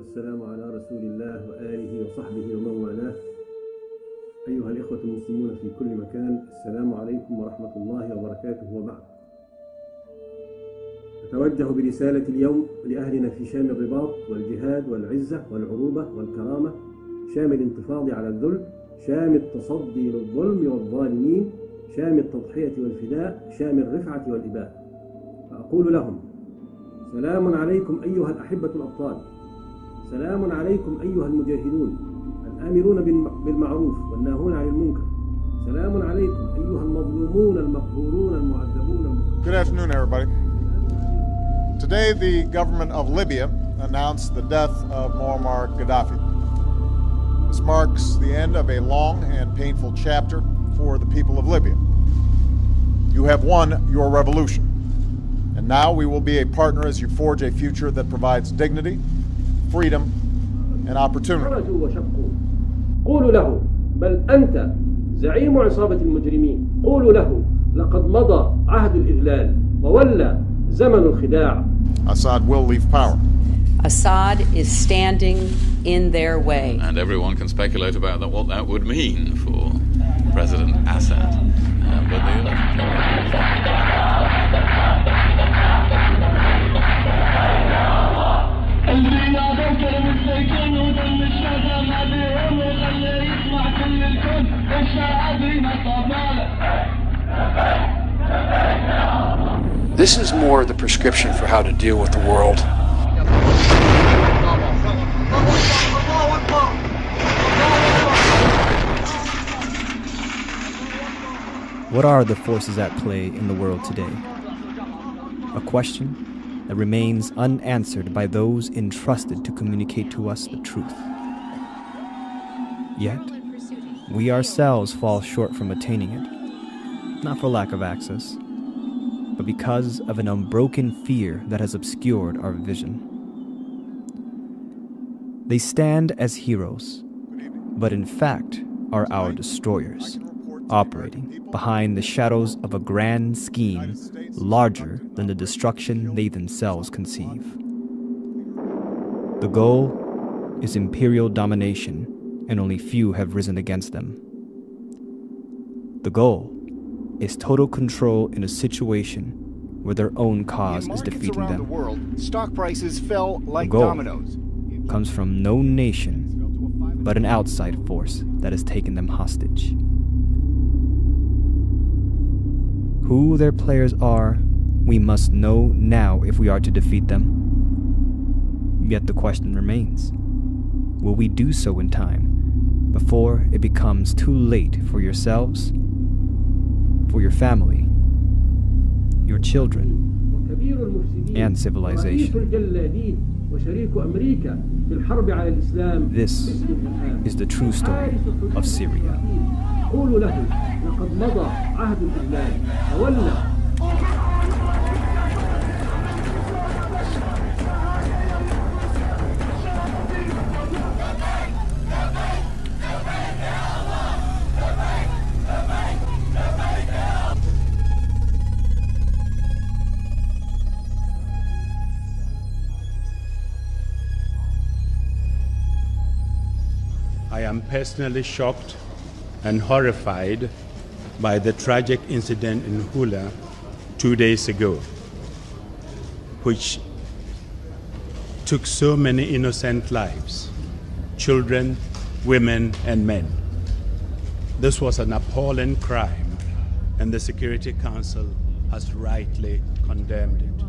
والسلام على رسول الله وآله وصحبه ومن والاه. أيها الإخوة المسلمون في كل مكان، السلام عليكم ورحمة الله وبركاته. وبعد، أتوجه برسالة اليوم لأهلنا في شام الرباط والجهاد والعزة والعروبة والكرامة، شام الانتفاض على الذل، شام التصدي للظلم والظالمين، شام التضحية والفداء، شام الرفعة والإباء. فأقول لهم: سلام عليكم أيها الأحبة الأبطال، سلام عليكم أيها المجاهدون الآمرون بالمعروف والناهون عن المنكر، سلام عليكم أيها المظلومون المقهورون المعذبون. Good afternoon, everybody. Today, the government of Libya announced the death of Muammar Gaddafi. This marks the end of a long and painful chapter for the people of Libya. You have won your revolution, and now we will be a partner as you forge a future that provides dignity, freedom, and opportunity. خرجوا وشقوا. قولوا له: بل أنت زعيم عصابة المجرمين. قولوا له: لقد مضى عهد الإذلال وولى زمن الخداع. Assad will leave power. Assad is standing in their way. And everyone can speculate about what that would mean for President Assad. But the This is more the prescription for how to deal with the world. What are the forces at play in the world today? A question that remains unanswered by those entrusted to communicate to us the truth. Yet, we ourselves fall short from attaining it, not for lack of access, but because of an unbroken fear that has obscured our vision. They stand as heroes, but in fact are our destroyers, operating behind the shadows of a grand scheme larger than the destruction they themselves conceive. The goal is imperial domination, and only few have risen against them. The goal is total control in a situation where their own cause is defeating them. The world, stock prices fell like the goal dominoes. Comes from no nation, but an outside force that has taken them hostage. Who their players are, we must know now if we are to defeat them. Yet the question remains: will we do so in time, before it becomes too late for yourselves, for your family, your children, and civilization? This is the true story of Syria. I am personally shocked and horrified by the tragic incident in Hula 2 days ago, which took so many innocent lives, children, women, and men. This was an appalling crime, and the Security Council has rightly condemned it.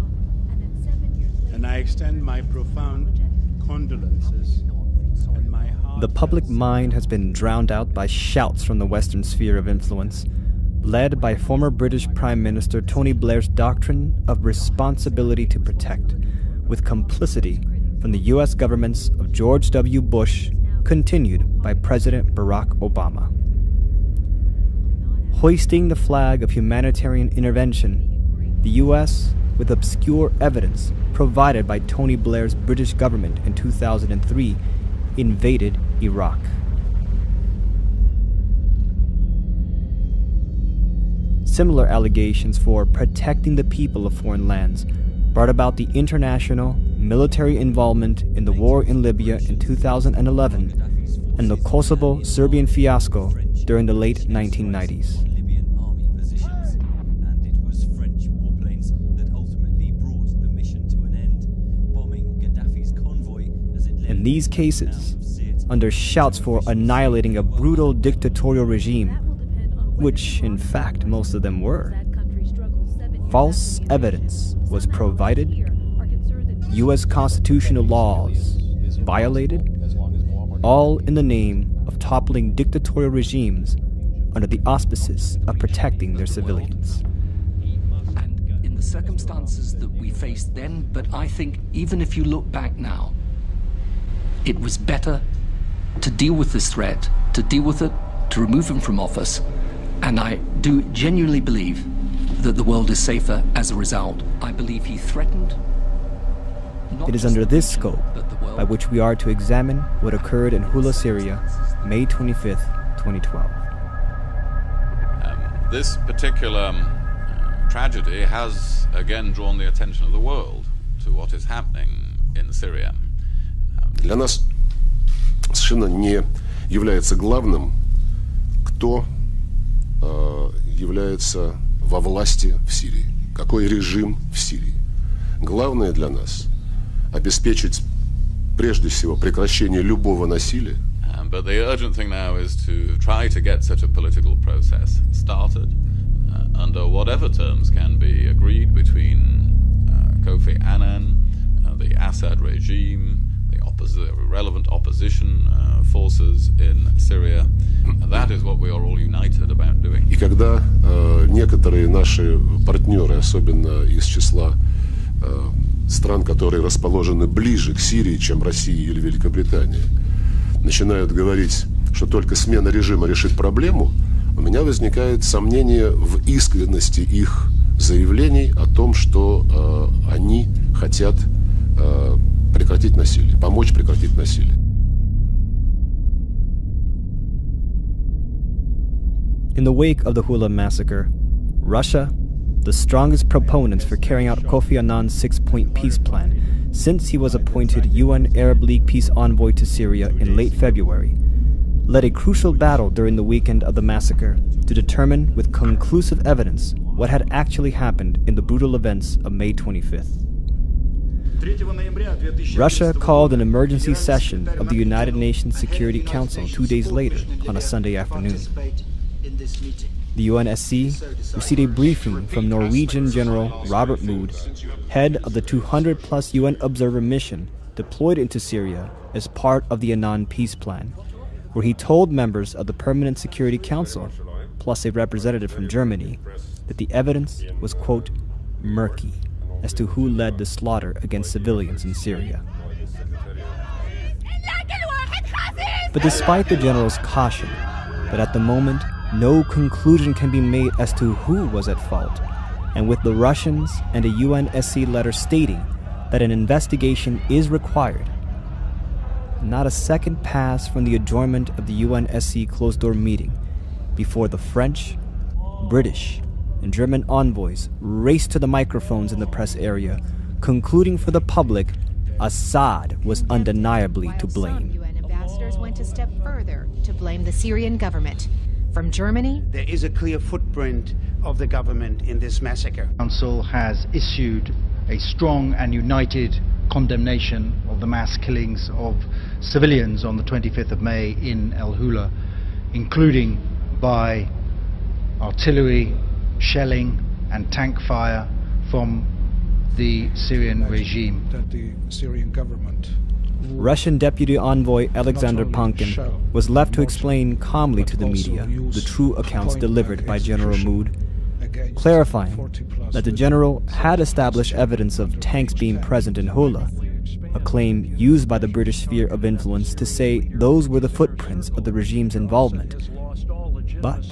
And I extend my profound condolences. The public mind has been drowned out by shouts from the Western sphere of influence, led by former British Prime Minister Tony Blair's doctrine of responsibility to protect, with complicity from the U.S. governments of George W. Bush, continued by President Barack Obama. Hoisting the flag of humanitarian intervention, the U.S., with obscure evidence provided by Tony Blair's British government in 2003, invaded Iraq. Similar allegations for protecting the people of foreign lands brought about the international military involvement in the war in Libya in 2011 and the Kosovo-Serbian fiasco during the late 1990s. In these cases, under shouts for annihilating a brutal dictatorial regime, which in fact most of them were, false evidence was provided, U.S. constitutional laws violated, all in the name of toppling dictatorial regimes under the auspices of protecting their civilians. And in the circumstances that we faced then, but I think even if you look back now, it was better to deal with this threat, to deal with it, to remove him from office, and I do genuinely believe that the world is safer as a result. I believe he threatened. It is under this scope by which we are to examine what occurred in Hula, Syria, May 25th, 2012. This particular tragedy has again drawn the attention of the world to what is happening in Syria. Для нас совершенно не является главным, кто является во власти в Сирии, какой режим в Сирии. Главное для нас обеспечить прежде всего прекращение любого насилия. But the urgent thing now is to try to get such a political process started under whatever terms can be agreed between Kofi Annan, the Assad regime, the relevant opposition forces in Syria. That is what we are all united about doing. И когда некоторые наши партнеры, особенно из числа стран, которые расположены ближе к Сирии, чем Россия или Великобритания, начинают говорить, что только смена режима решит проблему, у меня возникает сомнение в искренности их заявлений о том, что они хотят прекратить насилие, помочь прекратить насилие. In the wake of the Hula massacre, Russia, the strongest proponents for carrying out Kofi Annan's six-point peace plan since he was appointed UN Arab League peace envoy to Syria in late February, led a crucial battle during the weekend of the massacre to determine with conclusive evidence what had actually happened in the brutal events of May 25th. Russia called an emergency session of the United Nations Security Council 2 days later on a Sunday afternoon. The UNSC received a briefing from Norwegian General Robert Mood, head of the 200-plus UN observer mission deployed into Syria as part of the Annan peace plan, where he told members of the Permanent Security Council, plus a representative from Germany, that the evidence was, quote, murky as to who led the slaughter against civilians in Syria. But despite the general's caution that at the moment no conclusion can be made as to who was at fault, and with the Russians and a UNSC letter stating that an investigation is required, not a second passed from the adjournment of the UNSC closed-door meeting before the French, British, and German envoys raced to the microphones in the press area, concluding for the public Assad was undeniably to blame. UN ambassadors went a step further to blame the Syrian government. From Germany, there is a clear footprint of the government in this massacre. The Council has issued a strong and united condemnation of the mass killings of civilians on the 25th of May in El Hula, including by artillery, shelling and tank fire from the Syrian regime. That the Syrian government, Russian Deputy Envoy Alexander Pankin was left to explain calmly to the media the true accounts delivered by General Mood, clarifying that the general had established evidence of tanks being present in Hula, a claim used by the British sphere of influence to say those were the footprints of the regime's involvement, but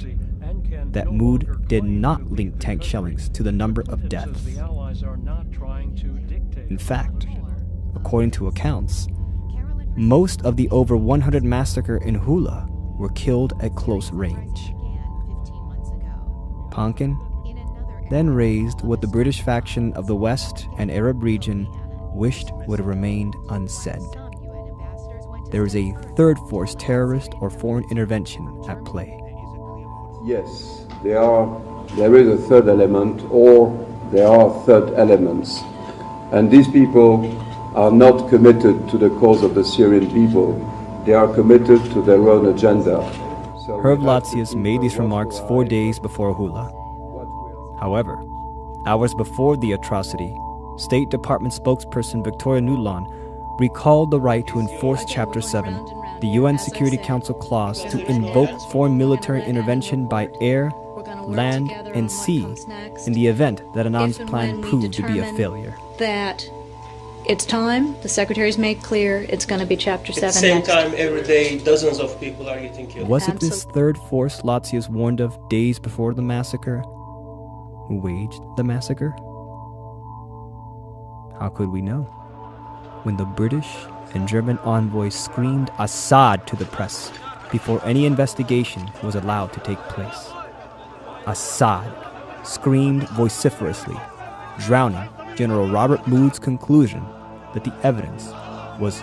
that Mood did not link tank shellings to the number of deaths. In fact, according to accounts, most of the over 100 massacre in Hula were killed at close range. Pankin then raised what the British faction of the West and Arab region wished would have remained unsaid. There is a third force terrorist or foreign intervention at play. Yes, there is a third element, or there are third elements. And these people are not committed to the cause of the Syrian people. They are committed to their own agenda. Herb Latsius made these remarks 4 days before Hula. However, hours before the atrocity, State Department spokesperson Victoria Nuland recalled the right to enforce Chapter 7, the UN Security Council clause to invoke foreign military intervention by air, land, and sea in the event that Annan's plan proved to be a failure. That it's time, the Secretary's made clear, it's going to be Chapter 7 At the same time, every day, dozens of people are getting killed. Was it this third force Latsius warned of days before the massacre who waged the massacre? How could we know? When the British and German envoys screamed Assad to the press before any investigation was allowed to take place. Assad screamed vociferously, drowning General Robert Mood's conclusion that the evidence was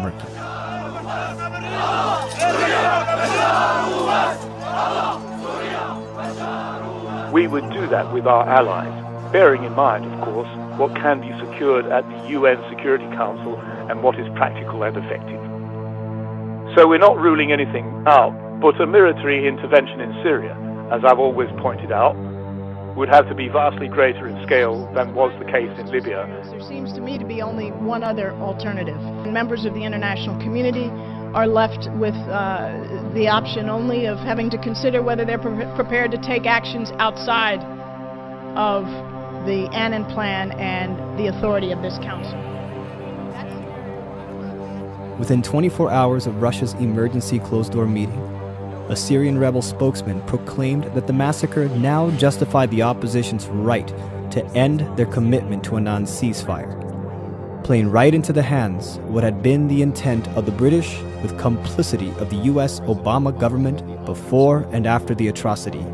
murky. We would do that with our allies, bearing in mind, of course, what can be secured at the UN Security Council and what is practical and effective. So we're not ruling anything out, but a military intervention in Syria, as I've always pointed out, would have to be vastly greater in scale than was the case in Libya. There seems to me to be only one other alternative. Members of the international community are left with the option only of having to consider whether they're prepared to take actions outside of the Annan Plan and the authority of this council. Within 24 hours of Russia's emergency closed-door meeting, a Syrian rebel spokesman proclaimed that the massacre now justified the opposition's right to end their commitment to Annan's ceasefire, playing right into the hands what had been the intent of the British with complicity of the U.S. Obama government before and after the atrocity,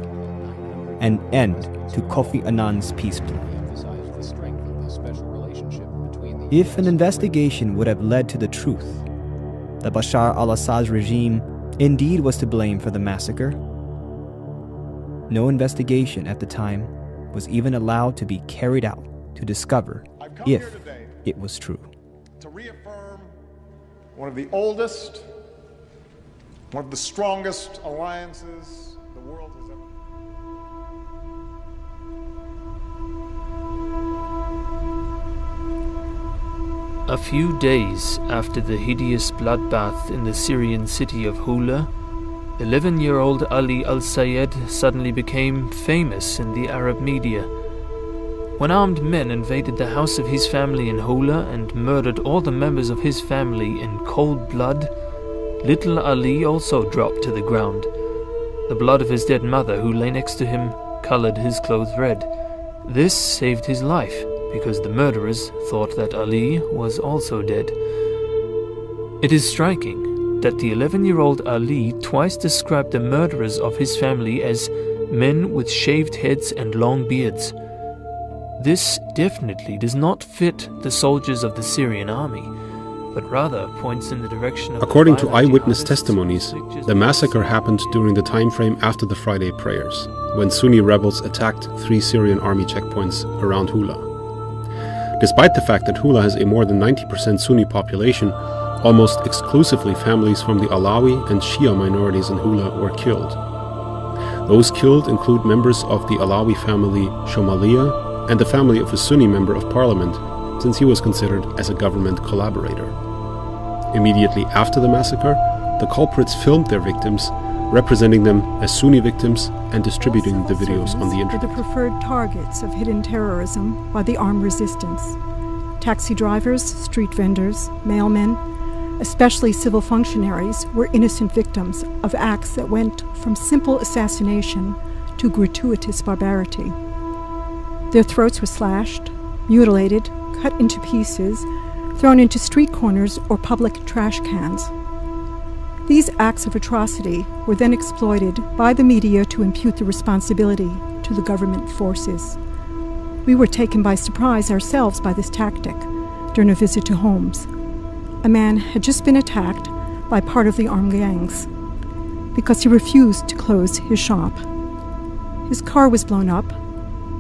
an end to Kofi Annan's peace plan. If an investigation would have led to the truth that Bashar al-Assad's regime indeed was to blame for the massacre, no investigation at the time was even allowed to be carried out to discover if it was true. To reaffirm one of the oldest, one of the strongest alliances the world has ever. A few days after the hideous bloodbath in the Syrian city of Hula, 11-year-old Ali al-Sayed suddenly became famous in the Arab media. When armed men invaded the house of his family in Hula and murdered all the members of his family in cold blood, little Ali also dropped to the ground. The blood of his dead mother, who lay next to him, colored his clothes red. This saved his life, because the murderers thought that Ali was also dead. It is striking that the 11-year-old Ali twice described the murderers of his family as men with shaved heads and long beards. This definitely does not fit the soldiers of the Syrian army, but rather points in the direction of... According to eyewitness testimonies, the massacre happened during the time frame after the Friday prayers, when Sunni rebels attacked 3 Syrian army checkpoints around Hula. Despite the fact that Hula has a more than 90% Sunni population, almost exclusively families from the Alawi and Shia minorities in Hula were killed. Those killed include members of the Alawi family Shomalia and the family of a Sunni member of parliament, since he was considered as a government collaborator. Immediately after the massacre, the culprits filmed their victims, representing them as Sunni victims and distributing the videos on the internet. Were the preferred targets of hidden terrorism by the armed resistance. Taxi drivers, street vendors, mailmen, especially civil functionaries, were innocent victims of acts that went from simple assassination to gratuitous barbarity. Their throats were slashed, mutilated, cut into pieces, thrown into street corners or public trash cans. These acts of atrocity were then exploited by the media to impute the responsibility to the government forces. We were taken by surprise ourselves by this tactic, during a visit to Homs. A man had just been attacked by part of the armed gangs because he refused to close his shop. His car was blown up,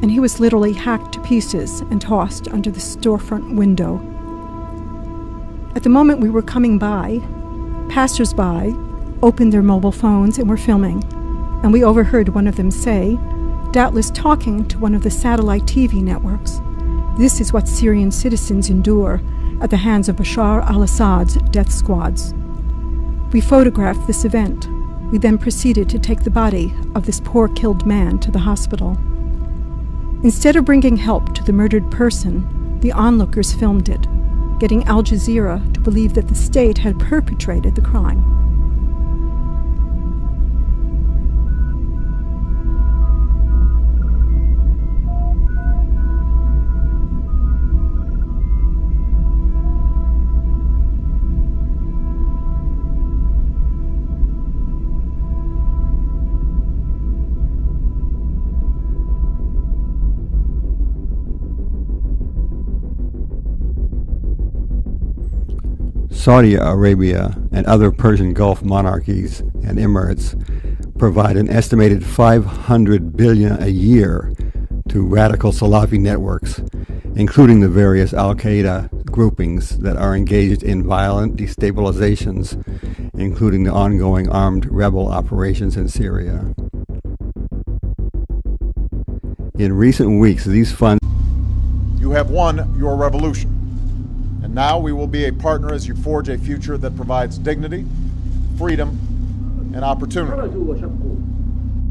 and he was literally hacked to pieces and tossed under the storefront window. At the moment we were coming by, passers-by opened their mobile phones and were filming, and we overheard one of them say, doubtless talking to one of the satellite TV networks, "This is what Syrian citizens endure at the hands of Bashar al-Assad's death squads." We photographed this event. We then proceeded to take the body of this poor killed man to the hospital. Instead of bringing help to the murdered person, the onlookers filmed it, getting Al Jazeera to believe that the state had perpetrated the crime. Saudi Arabia and other Persian Gulf monarchies and emirates provide an estimated $500 billion a year to radical Salafi networks, including the various Al-Qaeda groupings that are engaged in violent destabilizations, including the ongoing armed rebel operations in Syria. In recent weeks, these funds... You have won your revolution. And now we will be a partner as you forge a future that provides dignity, freedom, and opportunity.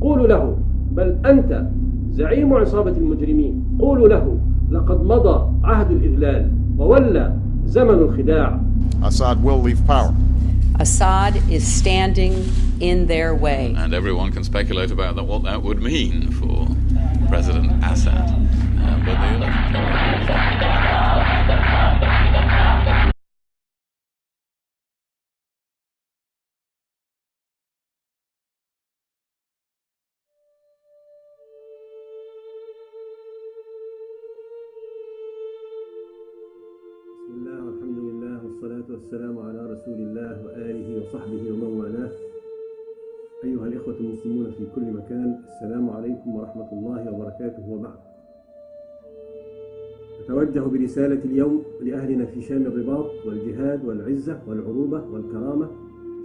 قولوا له بل أنت زعيم عصابة المجرمين. قولوا له لقد مضى عهد الإذلال وولى زمن الخداع. Assad will leave power. Assad is standing in their way. And everyone can speculate about what that would mean for President Assad. But the election... والسلام على رسول الله وآله وصحبه ومن والاه. أيها الإخوة المسلمون في كل مكان، السلام عليكم ورحمة الله وبركاته وبعد. أتوجه برسالة اليوم لأهلنا في شام الرباط والجهاد والعزة والعروبة والكرامة،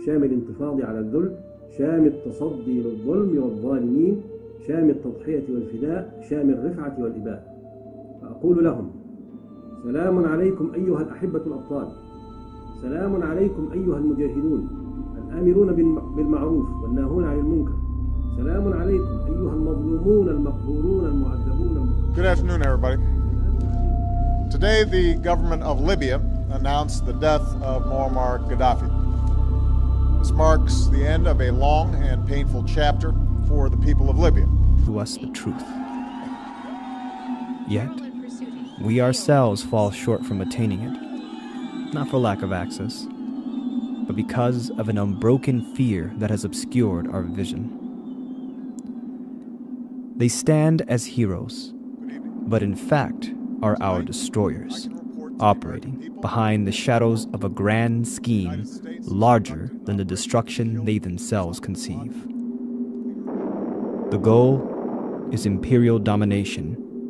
شام الانتفاض على الذل، شام التصدي للظلم والظالمين، شام التضحية والفداء، شام الرفعة والإباء. فأقول لهم: سلام عليكم أيها الأحبة الأبطال، سلام عليكم أيها المجاهدون الآمرون بالمعروف والناهون عن المنكر، سلام عليكم أيها المظلومون المقهورون المعذبون. Good afternoon, everybody. Today, the government of Libya announced the death of Muammar Gaddafi. This marks the end of a long and painful chapter for the people of Libya. To us the truth. Yet, we ourselves fall short from attaining it. Not for lack of access, but because of an unbroken fear that has obscured our vision. They stand as heroes, but in fact are our destroyers, operating behind the shadows of a grand scheme larger than the destruction they themselves conceive. The goal is imperial domination,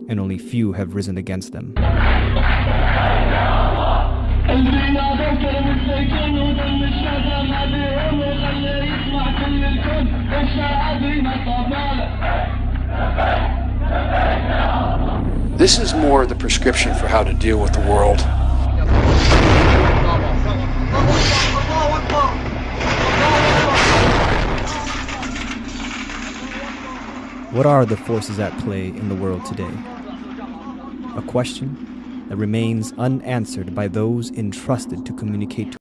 and only few have risen against them. This is more the prescription for how to deal with the world. What are the forces at play in the world today? A question that remains unanswered by those entrusted to communicate to